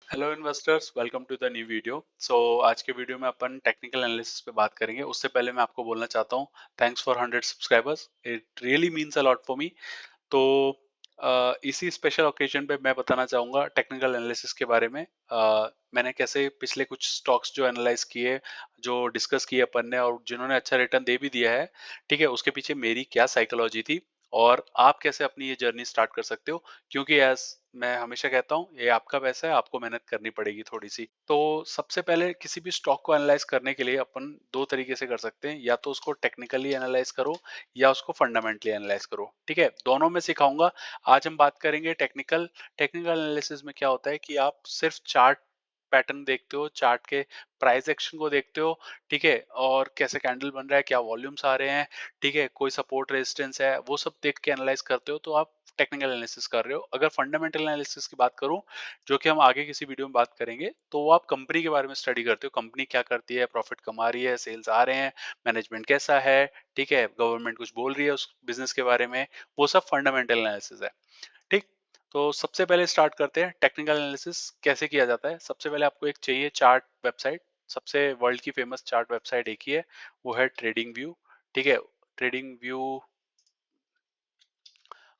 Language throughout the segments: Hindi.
Hello investors, welcome to the new video. आज के वीडियो में अपन टेक्निकल एनालिसिस पे बात करेंगे। उससे पहले मैं आपको बोलना चाहता हूँ, thanks for 100 subscribers, it really means a lot for me. तो इसी स्पेशल ओकेजन पे मैं बताना चाहूँगा टेक्निकल एनालिसिस के बारे में। मैंने कैसे पिछले कुछ स्टॉक्स जो एनालाइज किए, जो डिस्कस किए अपन ने, और जिन्होंने अच्छा रिटर्न दे भी दिया है, ठीक है, उसके पीछे मेरी क्या साइकोलॉजी थी, और आप कैसे अपनी ये जर्नी स्टार्ट कर सकते हो। क्योंकि एज मैं हमेशा कहता हूँ, ये आपका पैसा है, आपको मेहनत करनी पड़ेगी थोड़ी सी। तो सबसे पहले किसी भी स्टॉक को एनालाइज करने के लिए अपन दो तरीके से कर सकते हैं, या तो उसको टेक्निकली एनालाइज करो या उसको फंडामेंटली एनालाइज करो। ठीक है, दोनों में सिखाऊंगा। आज हम बात करेंगे टेक्निकल। टेक्निकल एनालिसिस में क्या होता है कि आप सिर्फ चार्ट पैटर्न देखते हो, चार्ट के प्राइस एक्शन को देखते हो, ठीक है, और कैसे कैंडल बन रहा है, क्या वॉल्यूम्स आ रहे हैं, ठीक है, कोई सपोर्ट रेजिस्टेंस है, वो सब देख के एनालाइज करते हो, तो आप टेक्निकल एनालिसिस कर रहे हो। अगर फंडामेंटल एनालिसिस की बात करूं, जो कि हम आगे किसी वीडियो में बात करेंगे, तो वो आप कंपनी के बारे में स्टडी करते हो, कंपनी क्या करती है, प्रॉफिट कमा रही है, सेल्स आ रहे हैं, मैनेजमेंट कैसा है, ठीक है, गवर्नमेंट कुछ बोल रही है उस बिजनेस के बारे में, वो सब फंडामेंटल एनालिसिस है। ठीक। तो सबसे पहले स्टार्ट करते हैं टेक्निकल एनालिसिस कैसे किया जाता है। सबसे पहले आपको एक चाहिए चार्ट वेबसाइट। सबसे वर्ल्ड की फेमस चार्ट वेबसाइट एक ही है, वो है ट्रेडिंग व्यू। ठीक है, ट्रेडिंग व्यू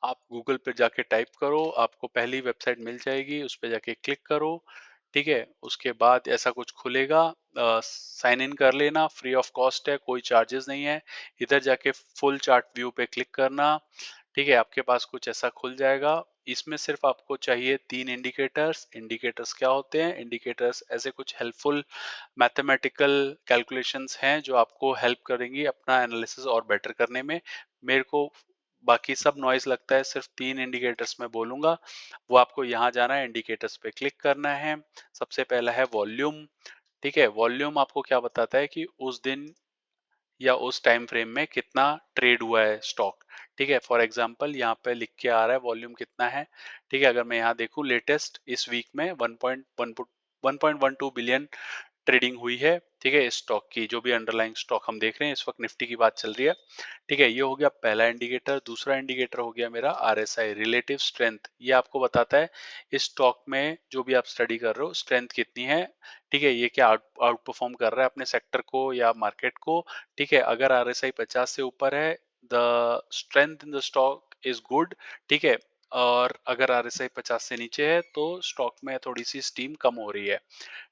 आप गूगल पे जाके टाइप करो, आपको पहली वेबसाइट मिल जाएगी, उस पे जाके क्लिक करो। ठीक है, उसके बाद ऐसा कुछ खुलेगा, साइन इन कर लेना, फ्री ऑफ कॉस्ट है, कोई चार्जेस नहीं है। इधर जाके फुल चार्ट व्यू पे क्लिक करना। ठीक है, आपके पास कुछ ऐसा खुल जाएगा। इसमें सिर्फ आपको चाहिए तीन इंडिकेटर्स। इंडिकेटर्स क्या होते हैं? इंडिकेटर्स ऐसे कुछ हेल्पफुल मैथमेटिकल कैलकुलेशंस हैं जो आपको हेल्प करेंगी अपना एनालिसिस और बेटर करने में। मेरे को बाकी सब नॉइज लगता है, सिर्फ तीन इंडिकेटर्स में बोलूंगा। वो आपको यहाँ जाना है, इंडिकेटर्स पे क्लिक करना है। सबसे पहला है वॉल्यूम। ठीक है, वॉल्यूम आपको क्या बताता है कि उस दिन या उस टाइम फ्रेम में कितना ट्रेड हुआ है स्टॉक। ठीक है, फॉर एग्जांपल यहाँ पे लिख के आ रहा है वॉल्यूम कितना है। ठीक है, अगर मैं यहाँ देखूँ लेटेस्ट इस वीक में 1.12 बिलियन ट्रेडिंग हुई है। ठीक है, इस स्टॉक की, जो भी अंडरलाइंग स्टॉक हम देख रहे हैं, इस वक्त निफ्टी की बात चल रही है। ठीक है, ये हो गया पहला इंडिकेटर। दूसरा इंडिकेटर हो गया मेरा आरएसआई, रिलेटिव स्ट्रेंथ। ये आपको बताता है इस स्टॉक में जो भी आप स्टडी कर रहे हो स्ट्रेंथ कितनी है। ठीक है, ये क्या आउट परफॉर्म कर रहा है अपने सेक्टर को या मार्केट को। ठीक है, अगर आरएसआई 50 से ऊपर है, the strength in the stock is good. ठीक है, और अगर आरएसआई 50 से नीचे है तो स्टॉक में थोड़ी सी स्टीम कम हो रही है।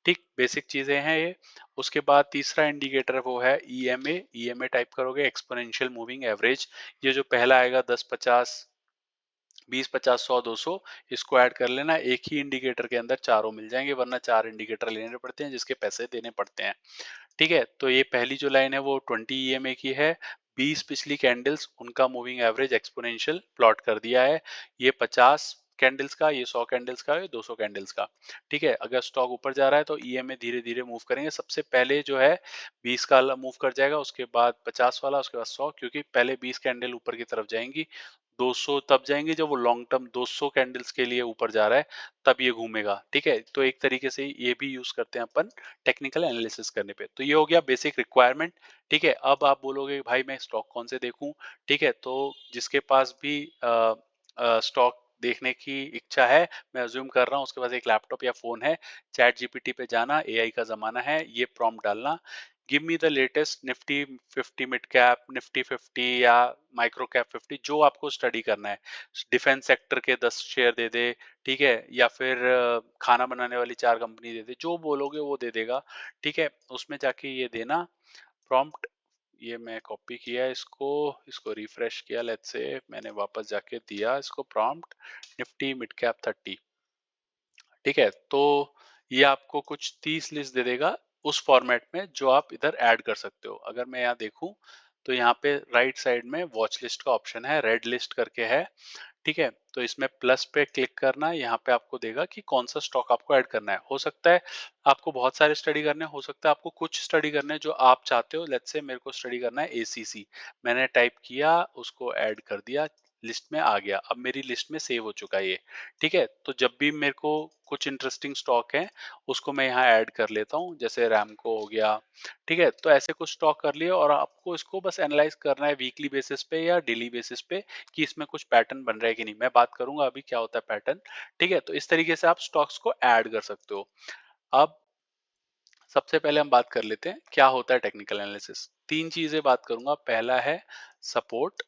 ठीक, बेसिक चीजें हैं ये। उसके बाद तीसरा इंडिकेटर वो है ईएमए। ईएमए टाइप करोगे, एक्सपोनेंशियल मूविंग एवरेज। ये जो पहला आएगा 10, 50, 20, 50, 100, 200, इसको ऐड कर लेना। एक ही इंडिकेटर के अंदर चारों मिल जाएंगे, वरना चार इंडिकेटर लेने पड़ते हैं जिसके पैसे देने पड़ते हैं। ठीक है, तो ये पहली जो लाइन है वो 20 ईएमए की है। 20 पिछली कैंडल्स, उनका मूविंग एवरेज एक्सपोनेंशियल प्लॉट कर दिया है। ये 50 कैंडल्स का, ये 100 कैंडल्स का, ये 200 कैंडल्स का। ठीक है, अगर स्टॉक ऊपर जा रहा है तो ईएमए धीरे धीरे मूव करेंगे। सबसे पहले जो है 20 का मूव कर जाएगा, उसके बाद 50 वाला, उसके बाद 100, क्योंकि पहले 20 कैंडल ऊपर की तरफ जाएंगी। 200 तब जाएंगे जब वो लॉन्ग टर्म 200 कैंडल्स के लिए ऊपर जा रहा है, तब ये घूमेगा। ठीक है, तो एक तरीके से ये भी यूज करते हैं अपन टेक्निकल एनालिसिस करने पे। तो ये हो गया बेसिक रिक्वायरमेंट। ठीक है, अब आप बोलोगे भाई मैं स्टॉक कौन से देखूं। ठीक है, तो जिसके पास भी स्टॉक देखने की इच्छा है, मैं अज्यूम कर रहा हूँ उसके पास एक लैपटॉप या फोन है, चैट जीपीटी पे जाना, एआई का जमाना है, ये प्रॉम्प्ट डालना, give me the latest Nifty 50 mid cap, Nifty 50 या माइक्रो कैप 50, जो आपको स्टडी करना है। डिफेंस सेक्टर के 10 शेयर दे दे, ठीक है, या फिर खाना बनाने वाली चार कंपनी दे दे, जो बोलोगे वो दे देगा। ठीक है, उसमें जाके ये देना प्रॉम्प्ट। ये मैं कॉपी किया इसको, इसको रिफ्रेश किया, लेट्स से मैंने वापस जाके दिया इसको प्रॉम्प्ट, निफ्टी मिड कैप 30। ठीक है, तो ये आपको कुछ 30 लिस्ट दे देगा उस फॉर्मेट में, जो आप इधर ऐड कर सकते हो। अगर मैं यहाँ देखूं तो यहाँ पे राइट साइड में वॉच लिस्ट का ऑप्शन है, रेड लिस्ट करके है। ठीक है, तो इसमें प्लस पे क्लिक करना है। यहाँ पे आपको देगा कि कौन सा स्टॉक आपको ऐड करना है। हो सकता है आपको बहुत सारे स्टडी करने, हो सकता है आपको कुछ स्टडी करने हैं जो आप चाहते हो। लेट्स से मेरे को स्टडी करना है एसीसी, मैंने टाइप किया, उसको ऐड कर दिया, लिस्ट में आ गया, अब मेरी लिस्ट में सेव हो चुका है ये। ठीक है, तो जब भी मेरे को कुछ इंटरेस्टिंग स्टॉक है उसको मैं यहाँ ऐड कर लेता हूँ, जैसे रैमको हो गया। ठीक है, तो ऐसे कुछ स्टॉक कर लिए और आपको इसको बस एनालाइज करना है वीकली बेसिस पे या डेली बेसिस पे कि इसमें कुछ पैटर्न बन रहा है कि नहीं। मैं बात करूंगा अभी क्या होता है पैटर्न। ठीक है, तो इस तरीके से आप स्टॉक्स को ऐड कर सकते हो। अब सबसे पहले हम बात कर लेते हैं क्या होता है टेक्निकल एनालिसिस। तीन चीजें बात करूंगा, पहला है सपोर्ट।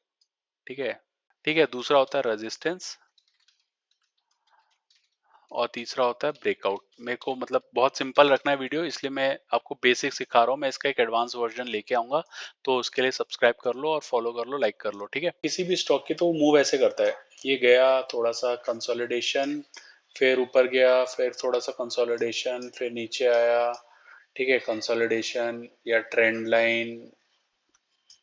ठीक है, ठीक है, दूसरा होता है रेजिस्टेंस और तीसरा होता है ब्रेकआउट। मेरे को मतलब बहुत सिंपल रखना है वीडियो, इसलिए मैं आपको बेसिक सिखा रहा हूँ। मैं इसका एक एडवांस वर्जन लेके आऊंगा, तो उसके लिए सब्सक्राइब कर लो और फॉलो कर लो, लाइक कर लो। ठीक है, किसी भी स्टॉक की तो मूव ऐसे करता है, ये गया थोड़ा सा कंसोलिडेशन, फिर ऊपर गया, फिर थोड़ा सा कंसोलिडेशन, फिर नीचे आया। ठीक है, कंसोलिडेशन या ट्रेंड लाइन,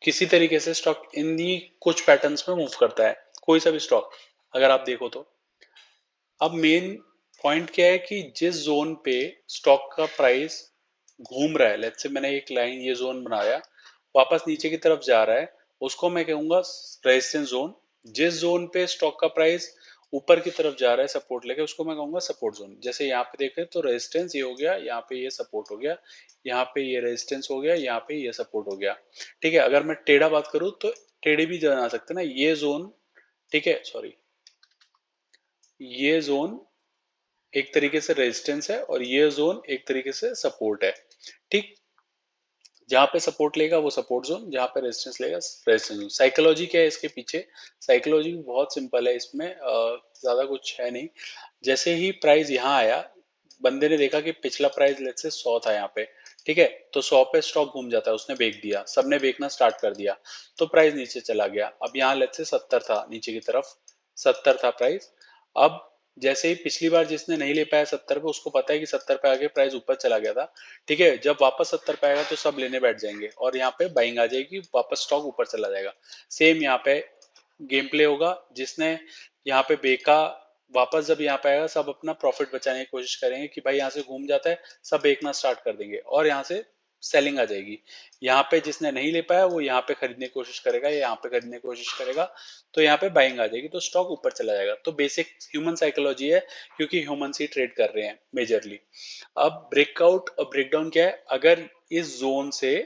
किसी तरीके से स्टॉक इन कुछ पैटर्न्स में मूव करता है, कोई सा भी स्टॉक अगर आप देखो तो। अब मेन पॉइंट क्या है कि जिस जोन पे स्टॉक का प्राइस घूम रहा है, लेट्स से मैंने एक लाइन ये जोन बनाया, वापस नीचे की तरफ जा रहा है, उसको मैं कहूंगा रेजिस्टेंस जोन। जिस जोन पे स्टॉक का प्राइस ऊपर की तरफ जा रहा है सपोर्ट लेके, उसको मैं कहूंगा सपोर्ट जोन। जैसे यहाँ पे देखें तो रेजिस्टेंस ये हो गया, यहाँ पे ये सपोर्ट हो गया, यहाँ पे ये रेजिस्टेंस हो गया, यहाँ पे ये सपोर्ट हो गया। ठीक है, अगर मैं टेढ़ा बात करूँ तो टेढ़े भी बना सकते हैं ना, ये जोन। ठीक है, सॉरी, ये जोन एक तरीके से रेजिस्टेंस है और ये जोन एक तरीके से सपोर्ट है। ठीक, जहां पे सपोर्ट लेगा वो सपोर्ट जोन, जहां पे रेजिस्टेंस लेगा रेजिस्टेंस जोन। साइकोलॉजी क्या है इसके पीछे? साइकोलॉजी बहुत सिंपल है, इसमें ज्यादा कुछ है नहीं। जैसे ही प्राइस यहाँ आया, बंदे ने देखा कि पिछला प्राइस लेट्स से 100 था यहाँ पे। ठीक है, तो 100 पे स्टॉक घूम जाता है, उसने बेच दिया, सबने बेचना स्टार्ट कर दिया, तो प्राइस नीचे चला गया। अब यहाँ लेट्स से 70 था, नीचे की तरफ 70 था प्राइस। अब जैसे ही पिछली बार जिसने नहीं ले पाया 70 पे, उसको पता है कि 70 पे आके प्राइस ऊपर चला गया था। ठीक है, जब वापस 70 पे आएगा तो सब लेने बैठ जाएंगे और यहाँ पे बाइंग आ जाएगी, वापस स्टॉक ऊपर चला जाएगा। सेम यहाँ पे गेम प्ले होगा, जिसने यहाँ पे बेका, वापस जब यहाँ पे आएगा सब अपना प्रॉफिट बचाने की कोशिश करेंगे कि भाई यहाँ से घूम जाता है, सब बेचना स्टार्ट कर देंगे और यहाँ से सेलिंग आ जाएगी। यहाँ पे जिसने नहीं ले पाया वो यहाँ पे खरीदने की कोशिश करेगा या यहाँ पे खरीदने की कोशिश करेगा, तो यहाँ पे बाइंग आ जाएगी, तो स्टॉक ऊपर चला जाएगा। तो बेसिक ह्यूमन साइकोलॉजी है, क्योंकि ह्यूमंस ही ट्रेड कर रहे हैं मेजरली। अब ब्रेकआउट और ब्रेकडाउन क्या है? अगर इस जोन से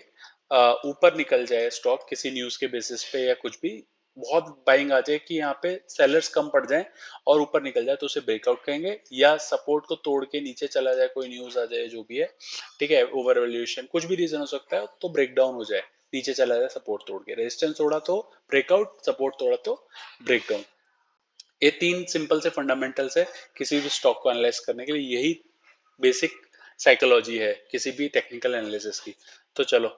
ऊपर निकल जाए स्टॉक किसी न्यूज के बेसिस पे या कुछ भी, बहुत बाइंग आ जाए कि यहाँ पे सेलर्स कम पड़ जाए और ऊपर निकल जाए, तो उसे ब्रेकआउट कहेंगे। या सपोर्ट को तोड़ के नीचे चला जाए, कोई न्यूज आ जाए जो भी है, ठीक है, ओवर वैल्यूएशन कुछ भी रीजन हो सकता है, तो ब्रेकडाउन हो जाए, नीचे चला जाए सपोर्ट तोड़ के। रेजिस्टेंस तोड़ा तो ब्रेकआउट, सपोर्ट तोड़ा तो ब्रेकडाउन। ये तीन सिंपल से फंडामेंटल्स है किसी भी स्टॉक को एनालाइज करने के लिए, यही बेसिक साइकोलॉजी है किसी भी टेक्निकल एनालिसिस की। तो चलो,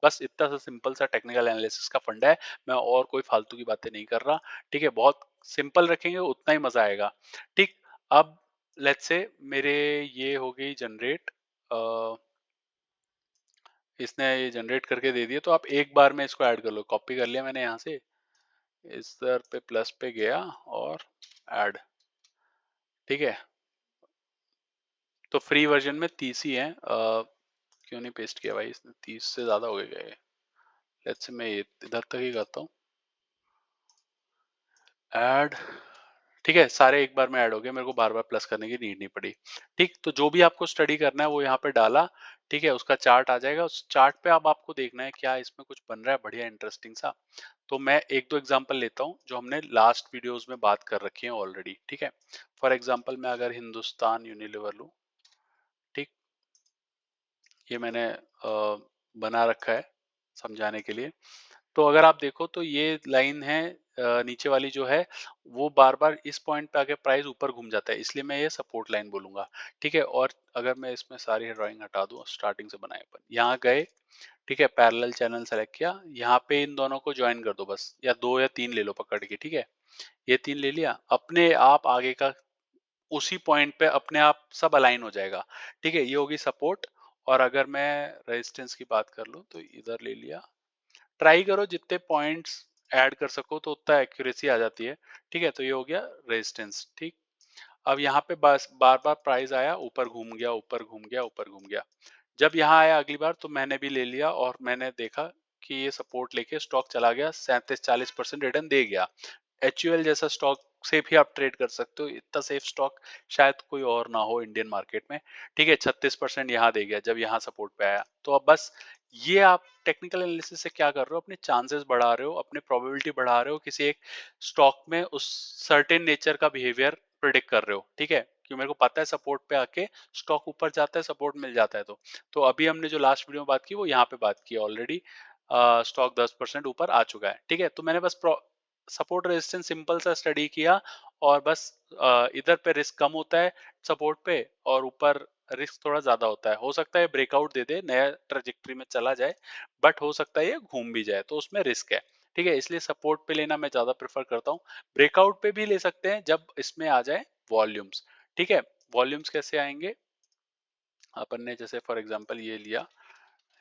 बस इतना सा सिंपल सा टेक्निकल एनालिसिस का फंडा है, मैं और कोई फालतू की बातें नहीं कर रहा। ठीक है, बहुत सिंपल रखेंगे उतना ही मजा आएगा। ठीक, अब लेट्स से मेरे ये हो गई जनरेट, इसने ये जनरेट करके दे दिया, तो आप एक बार में इसको ऐड कर लो। कॉपी कर लिया मैंने यहाँ से, इस तरह पे प्लस पे गया और ऐड। ठीक है, तो फ्री वर्जन में 30 ही है, क्यों नहीं पेस्ट किया भाई इसने, 30 से ज्यादा हो गया ये। लेट्स से मैं ये इधर तक ही करता हूँ, ऐड। ठीक है, सारे एक बार में ऐड हो गए, मेरे को बार बार प्लस करने की नीड नहीं पड़ी। ठीक, तो जो भी आपको स्टडी करना है वो यहाँ पे डाला। ठीक है, उसका चार्ट आ जाएगा, उस चार्ट पे अब आपको देखना है क्या इसमें कुछ बन रहा है बढ़िया इंटरेस्टिंग सा। तो मैं एक दो एग्जांपल लेता हूँ जो हमने लास्ट वीडियोस में बात कर रखी है ऑलरेडी। ठीक है, फॉर एग्जांपल मैं अगर हिंदुस्तान यूनिलीवर लूँ, ठीक, ये मैंने बना रखा है समझाने के लिए। तो अगर आप देखो तो ये लाइन है, नीचे वाली जो है, वो बार बार इस पॉइंट पे आके प्राइस ऊपर घूम जाता है, इसलिए मैं ये सपोर्ट लाइन बोलूंगा। ठीक है, और अगर मैं इसमें सारी ड्राइंग हटा दूं, स्टार्टिंग से बनाए अपन यहाँ गए। ठीक है, पैरेलल चैनल सेलेक्ट किया, यहाँ पे इन दोनों को ज्वाइन कर दो बस, या दो या तीन ले लो पकड़ के। ठीक है, ये तीन ले लिया, अपने आप आगे का उसी पॉइंट पे अपने आप सब अलाइन हो जाएगा। ठीक है, ये होगी सपोर्ट। और अगर मैं रेजिस्टेंस की बात कर लूँ तो इधर ले लिया। ट्राई करो जितने पॉइंट्स ऐड कर सको तो उतना एक्यूरेसी आ जाती है। ठीक है, तो ये हो गया रेजिस्टेंस। ठीक, अब यहाँ पे बस बार बार प्राइस आया, ऊपर घूम गया, ऊपर घूम गया, ऊपर घूम गया। जब यहाँ आया अगली बार तो मैंने भी ले लिया और मैंने देखा कि ये सपोर्ट लेके स्टॉक चला गया, 37-40% रिटर्न दे गया। HUL जैसा स्टॉक से भी आप ट्रेड कर सकते हो, इतना सेफ स्टॉक शायद कोई और ना हो इंडियन मार्केट में। ठीक है, 36% यहाँ दे गया जब यहाँ सपोर्ट पे आया। तो अब बस ये आप टेक्निकल एनालिसिस से क्या कर रहे हो, अपने चांसेस बढ़ा रहे हो, अपने प्रोबेबिलिटी बढ़ा रहे हो किसी एक स्टॉक में उस सर्टेन नेचर का बिहेवियर प्रिडिक्ट कर रहे हो। ठीक है, कि मेरे को पता है सपोर्ट पे आके स्टॉक ऊपर जाता है, सपोर्ट मिल जाता है। तो अभी हमने जो लास्ट वीडियो में बात की वो यहाँ पे बात की ऑलरेडी, स्टॉक 10% ऊपर आ चुका है। ठीक है, तो मैंने बस सपोर्ट रेजिस्टेंस सिंपल सा स्टडी किया, और बस इधर पे रिस्क कम होता है सपोर्ट पे, और ऊपर रिस्क थोड़ा ज्यादा होता है। हो सकता है ब्रेकआउट दे दे, नया ट्रेजेक्टरी में चला जाए, बट हो सकता है ये घूम भी जाए, तो उसमें रिस्क है। ठीक है, इसलिए सपोर्ट पे लेना मैं ज्यादा प्रेफर करता हूँ। ब्रेकआउट पे भी ले सकते हैं जब इसमें आ जाए वॉल्यूम्स। ठीक है, वॉल्यूम्स कैसे आएंगे, अपन ने जैसे फॉर एग्जांपल ये लिया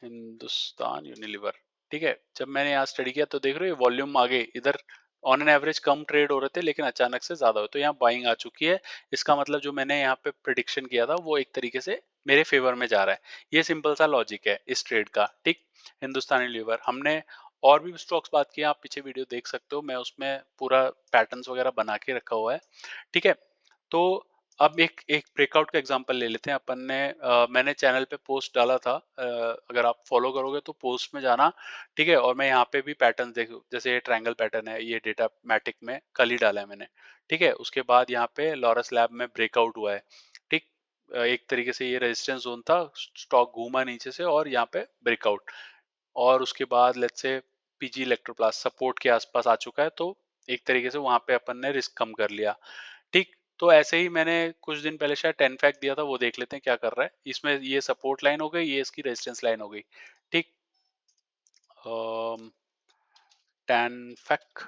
हिंदुस्तान यूनिलीवर। ठीक है, जब मैंने यहाँ स्टडी किया तो देख रहे हो वॉल्यूम आगे इधर on an average come trade हो रहे थे, लेकिन अचानक से ज्यादा हो, तो यहाँ बाइंग आ चुकी है। इसका मतलब जो मैंने यहाँ पे प्रिडिक्शन किया था वो एक तरीके से मेरे फेवर में जा रहा है। ये सिंपल सा लॉजिक है इस ट्रेड का। ठीक, हिंदुस्तान यूनिलीवर हमने और भी स्टॉक्स बात की, आप पीछे वीडियो देख सकते हो, मैं उसमें पूरा पैटर्न्स वगैरह बना के रखा हुआ है। ठीक है, तो अब एक एक ब्रेकआउट का एग्जांपल ले लेते हैं अपन ने। मैंने चैनल पे पोस्ट डाला था, अगर आप फॉलो करोगे तो पोस्ट में जाना। ठीक है, और मैं यहाँ पे भी पैटर्न देखो, जैसे ये ट्रायंगल पैटर्न है, ये डेटा मैटिक में कल ही डाला है मैंने। ठीक है, उसके बाद यहाँ पे लॉरस लैब में ब्रेकआउट हुआ है। ठीक, एक तरीके से ये रेजिस्टेंस जोन था, स्टॉक घूमा नीचे से और यहाँ पे ब्रेकआउट, और उसके बाद let's say PG Electroplast support के आसपास आ चुका है, तो एक तरीके से वहां पे अपन ने रिस्क कम कर लिया। ठीक, तो ऐसे ही मैंने कुछ दिन पहले शायद 10 फैक्ट दिया था, वो देख लेते हैं क्या कर रहा है इसमें। ये सपोर्ट लाइन हो गई, ये इसकी रेजिस्टेंस लाइन हो गई। ठीक, 10 फैक्ट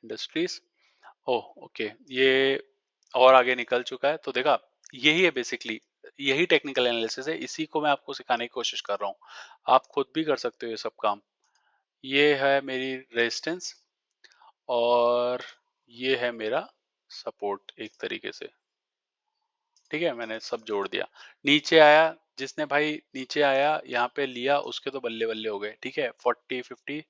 इंडस्ट्रीज, ओह ओके, ये और आगे निकल चुका है, तो देखा, यही है बेसिकली, यही टेक्निकल एनालिसिस है, इसी को मैं आपको सिखाने की कोशिश कर रहा हूँ। आप खुद भी कर सकते हो ये सब काम। ये है मेरी रेजिस्टेंस, और ये है मेरा सपोर्ट एक तरीके से। ठीक है, मैंने सब जोड़ दिया। नीचे आया, जिसने भाई नीचे आया यहाँ पे लिया, उसके तो बल्ले बल्ले हो गए। ठीक है, 40 50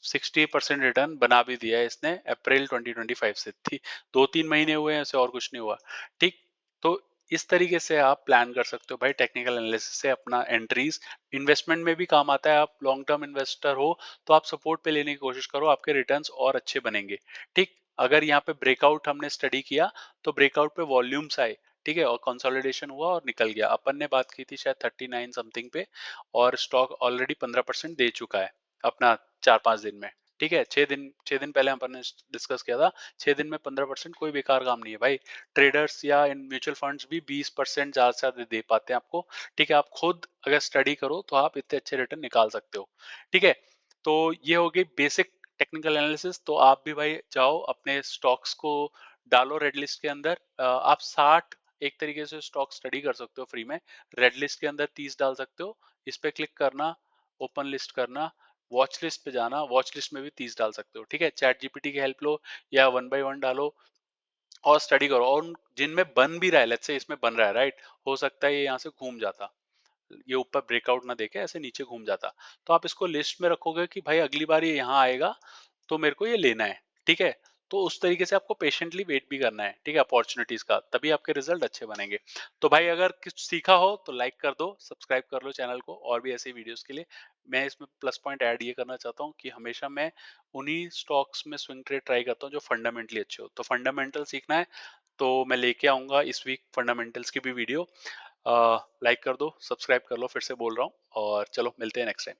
60% रिटर्न बना भी दिया है इसने अप्रैल 2025 से। थी 2 3 महीने हुए हैं ऐसे, और कुछ नहीं हुआ। ठीक, तो इस तरीके से आप प्लान कर सकते हो भाई, टेक्निकल एनालिसिस से अपना एंट्रीज। इन्वेस्टमेंट में भी काम आता है, आप लॉन्ग टर्म इन्वेस्टर हो तो आप सपोर्ट पे लेने की कोशिश करो, आपके रिटर्न्स और अच्छे बनेंगे। ठीक, अगर यहाँ पे ब्रेकआउट हमने स्टडी किया, तो ब्रेकआउट पे वॉल्यूम्स आए, ठीक है, और कंसोलिडेशन हुआ और निकल गया। अपन ने बात की थी शायद 39 समथिंग पे, और स्टॉक ऑलरेडी 15% दे चुका है अपना 4 5 दिन में। ठीक है, 6 दिन पहले अपन ने डिस्कस किया था, 6 दिन में 15% कोई बेकार काम नहीं है भाई। ट्रेडर्स या इन म्यूचुअल फंड्स भी 20% ज्यादा से ज्यादा दे पाते हैं आपको। ठीक है, आप खुद अगर स्टडी करो तो आप इतने अच्छे रिटर्न निकाल सकते हो। ठीक है, तो ये हो गई बेसिक टेक्निकल एनालिसिस। तो आप भी भाई जाओ अपने स्टॉक्स को डालो रेड लिस्ट के अंदर। आप 60 एक तरीके से स्टॉक स्टडी कर सकते हो फ्री में। रेड लिस्ट के अंदर 30 डाल सकते हो, इस पे क्लिक करना, ओपन लिस्ट करना, वॉच लिस्ट पे जाना, वॉच लिस्ट में भी 30 डाल सकते हो। ठीक है, चैट जीपीटी की हेल्प लो या 1 बाय 1 डालो और स्टडी करो। और जिनमें बन भी रहा है, लेट्स से इसमें बन रहा है राइट, हो सकता है ये यहाँ से घूम जाता, ये ऊपर ब्रेकआउट ना देके ऐसे नीचे घूम जाता, तो आप इसको लिस्ट में रखोगे कि भाई अगली बार ये यहाँ आएगा तो मेरे को ये लेना है। ठीक है, तो उस तरीके से आपको पेशेंटली वेट भी करना है। ठीक है, अपॉर्चुनिटीज का, तभी आपके रिजल्ट अच्छे बनेंगे। तो भाई अगर कुछ सीखा हो तो लाइक कर दो, सब्सक्राइब कर लो चैनल को, और भी ऐसे वीडियोस के लिए। मैं इसमें प्लस पॉइंट ऐड ये करना चाहता हूँ कि हमेशा मैं उन्हीं स्टॉक्स में स्विंग ट्रेड ट्राई करता हूँ जो फंडामेंटली अच्छे हो। तो फंडामेंटल सीखना है तो मैं लेके आऊंगा इस वीक फंडामेंटल्स की भी वीडियो। लाइक कर दो, सब्सक्राइब कर लो, फिर से बोल रहा हूँ, और चलो मिलते हैं नेक्स्ट टाइम।